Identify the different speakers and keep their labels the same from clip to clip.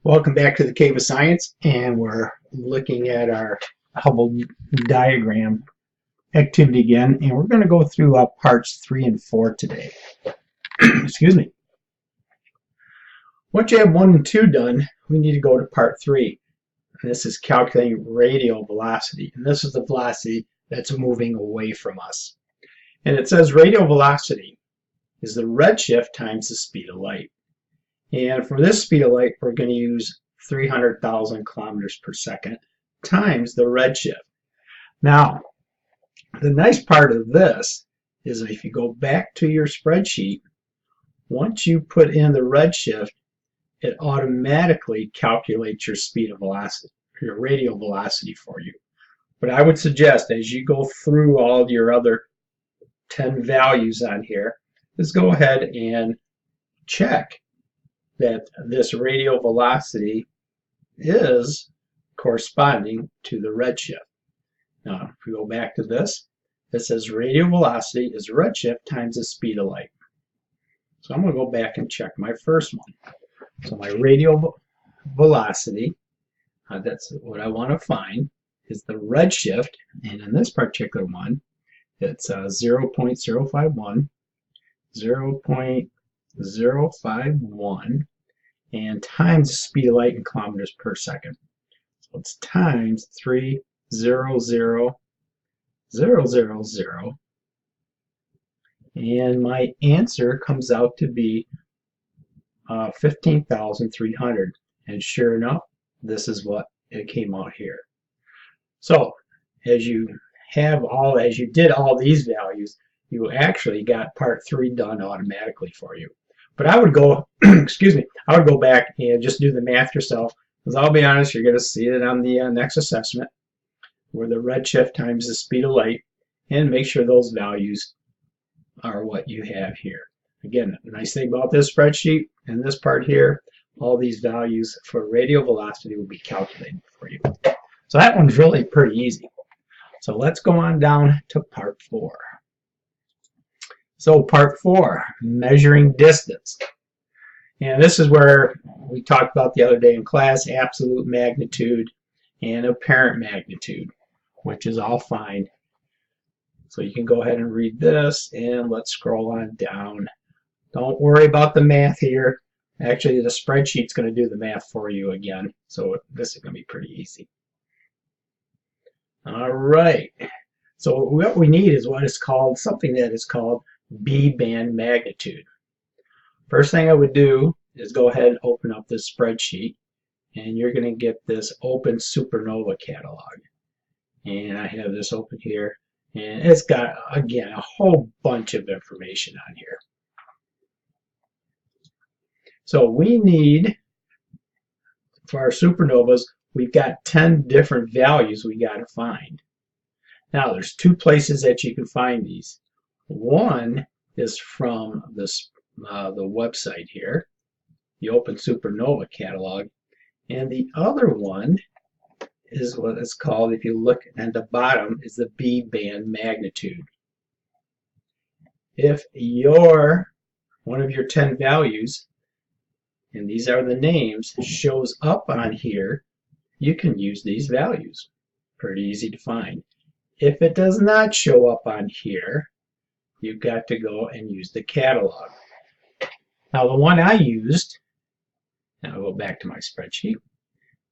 Speaker 1: Welcome back to the Cave of Science, and we're looking at our Hubble diagram activity again, and we're going to go through parts 3 and 4 today. Excuse me. Once you have 1 and 2 done, we need to go to part 3. And this is calculating radial velocity, and this is the velocity that's moving away from us. And it says radial velocity is the redshift times the speed of light. And for this speed of light, we're going to use 300,000 kilometers per second times the redshift. Now, the nice part of this is if you go back to your spreadsheet, once you put in the redshift, it automatically calculates your speed of velocity, your radial velocity for you. But I would suggest as you go through all of your other 10 values on here, is go ahead and check that this radial velocity is corresponding to the redshift. Now, if we go back to this, it says radial velocity is redshift times the speed of light. So I'm going to go back and check my first one. So my radial velocity, that's what I want to find, is the redshift, and in this particular one, it's 0.051, 0.051, and times the speed of light in kilometers per second. So it's times 300,000, and my answer comes out to be 15,300. And sure enough, this is what it came out here. So as you did all these values, you actually got part 3 done automatically for you. But I would go, excuse me, I would go back and just do the math yourself, because I'll be honest, you're going to see it on the next assessment, where the redshift times the speed of light, and make sure those values are what you have here. Again, the nice thing about this spreadsheet and this part here, all these values for radial velocity will be calculated for you. So that one's really pretty easy. So let's go on down to part 4. So part 4, measuring distance. And this is where we talked about the other day in class, absolute magnitude and apparent magnitude, which is all fine. So you can go ahead and read this, and let's scroll on down. Don't worry about the math here. Actually, the spreadsheet's going to do the math for you again, so this is going to be pretty easy. All right. So what we need is what is called, something that is called B-band magnitude. First thing I would do is go ahead and open up this spreadsheet, and you're going to get this open supernova catalog. And I have this open here, and it's got, again, a whole bunch of information on here. So we need, for our supernovas, we've got 10 different values we got to find. Now, there's 2 places that you can find these. One is from this, the website here, the Open Supernova Catalog, and the other one is what it's called, if you look at the bottom, is the B-band magnitude. If one of your 10 values, and these are the names, shows up on here, you can use these values. Pretty easy to find. If it does not show up on here, you've got to go and use the catalog. Now the one I used, and I'll go back to my spreadsheet,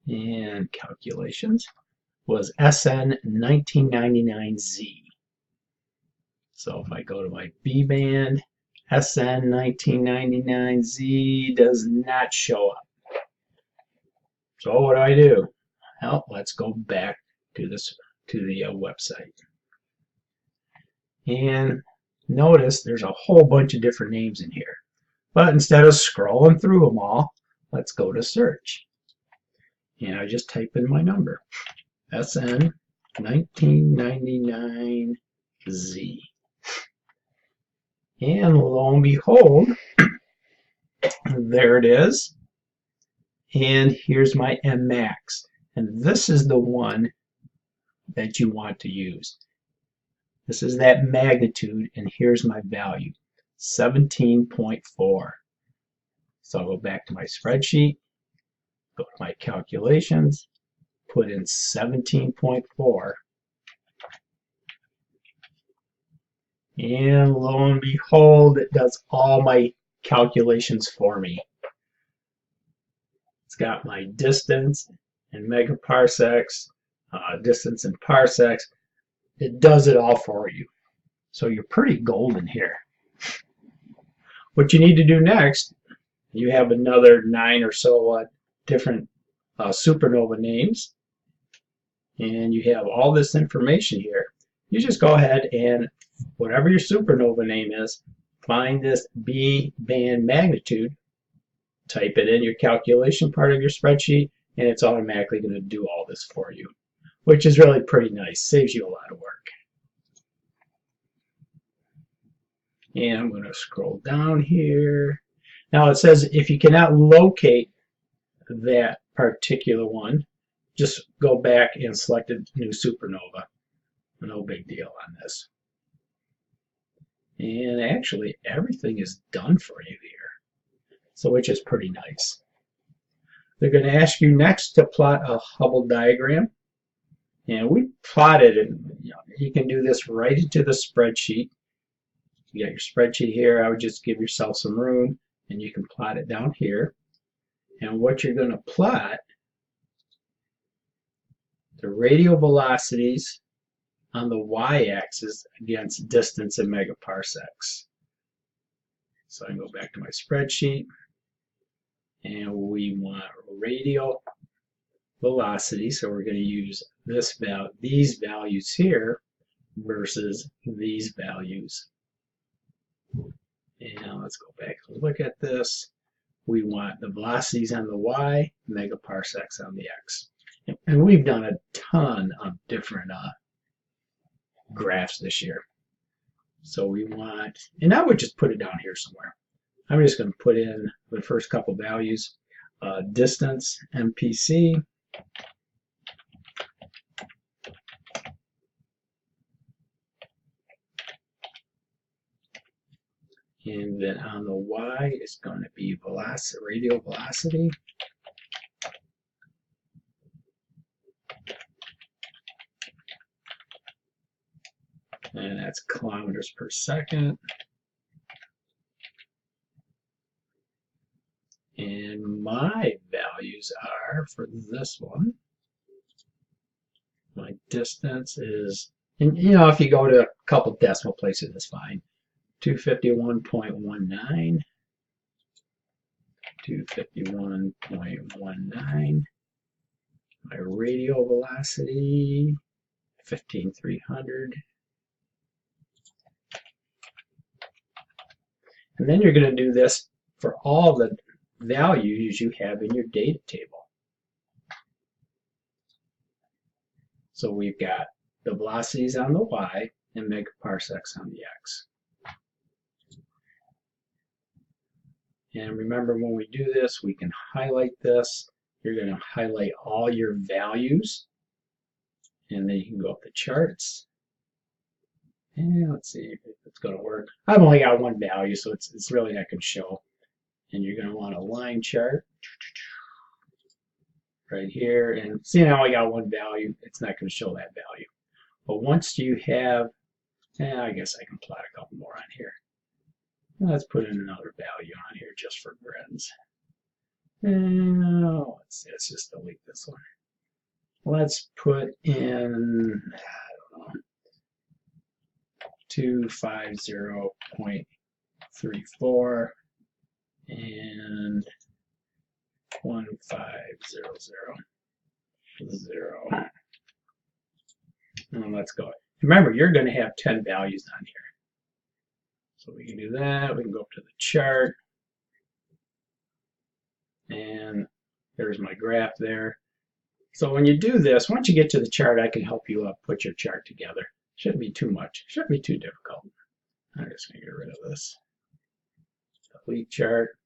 Speaker 1: and calculations, was SN 1999Z. So if I go to my B-band, SN 1999Z does not show up. So what do? Well, let's go back to the website. And notice there's a whole bunch of different names in here. But instead of scrolling through them all, let's go to search. And I just type in my number, SN 1999Z. And lo and behold, there it is. And here's my Mmax. And this is the one that you want to use. This is that magnitude, and here's my value, 17.4. So I'll go back to my spreadsheet, go to my calculations, put in 17.4, and lo and behold, it does all my calculations for me. It's got my distance in megaparsecs, distance in parsecs. It does it all for you. So you're pretty golden here. What you need to do next, you have another 9 or so different supernova names, and you have all this information here. You just go ahead and whatever your supernova name is, find this B band magnitude, type it in your calculation part of your spreadsheet, and it's automatically going to do all this for you, which is really pretty nice. Saves you a lot of work. And I'm going to scroll down here. Now it says if you cannot locate that particular one, just go back and select a new supernova. No big deal on this. And actually everything is done for you here, so which is pretty nice. They're going to ask you next to plot a Hubble diagram, and we plotted it. You can do this right into the spreadsheet. You got your spreadsheet here. I would just give yourself some room, and you can plot it down here. And what you're going to plot, the radial velocities on the y-axis against distance in megaparsecs. So I can go back to my spreadsheet, and we want radial velocity, so we're going to use these values here versus these values. And let's go back and look at this. We want the velocities on the y, megaparsecs on the x. And we've done a ton of different graphs this year. So we want, and I would just put it down here somewhere. I'm just going to put in the first couple values, distance, MPC, and then on the y is going to be velocity, radial velocity. And that's kilometers per second. And my values are, for this one, my distance is, and if you go to a couple decimal places, it's fine. 251.19, 251.19. My radial velocity, 15,300. And then you're going to do this for all the values you have in your data table. So we've got the velocities on the y and megaparsecs on the x. And remember, when we do this, we can highlight this. You're going to highlight all your values, and then you can go up the charts. And let's see if it's going to work. I've only got one value, so it's really not going to show. And you're going to want a line chart right here. And see, now I got one value. It's not going to show that value. But once you have, I guess I can plot a couple more on here. Let's put in another value on here just for grins. Let's just delete this one. Let's put in, I don't know, 250.34 and 1500. And let's go. Remember, you're going to have 10 values on here. So we can do that. We can go up to the chart. And there's my graph there. So when you do this, once you get to the chart, I can help you put your chart together. Shouldn't be too much. Shouldn't be too difficult. I'm just going to get rid of this. Delete chart.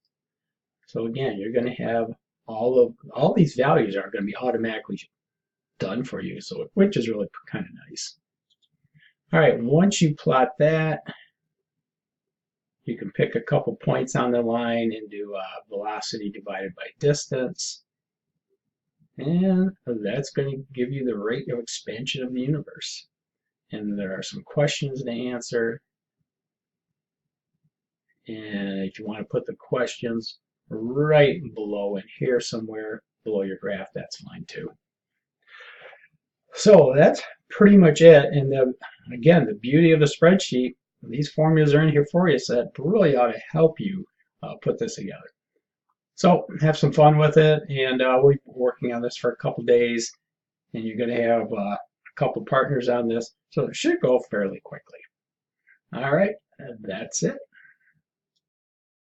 Speaker 1: So again, you're going to have all these values are going to be automatically done for you, so which is really kind of nice. All right, once you plot that, you can pick a couple points on the line and do velocity divided by distance. And that's going to give you the rate of expansion of the universe. And there are some questions to answer. And if you want to put the questions right below in here somewhere below your graph, that's fine too. So that's pretty much it. And again, the beauty of the spreadsheet, these formulas are in here for you, so that really ought to help you put this together. So have some fun with it, and we've been working on this for a couple days, and you're going to have a couple partners on this, so it should go fairly quickly. All right, that's it.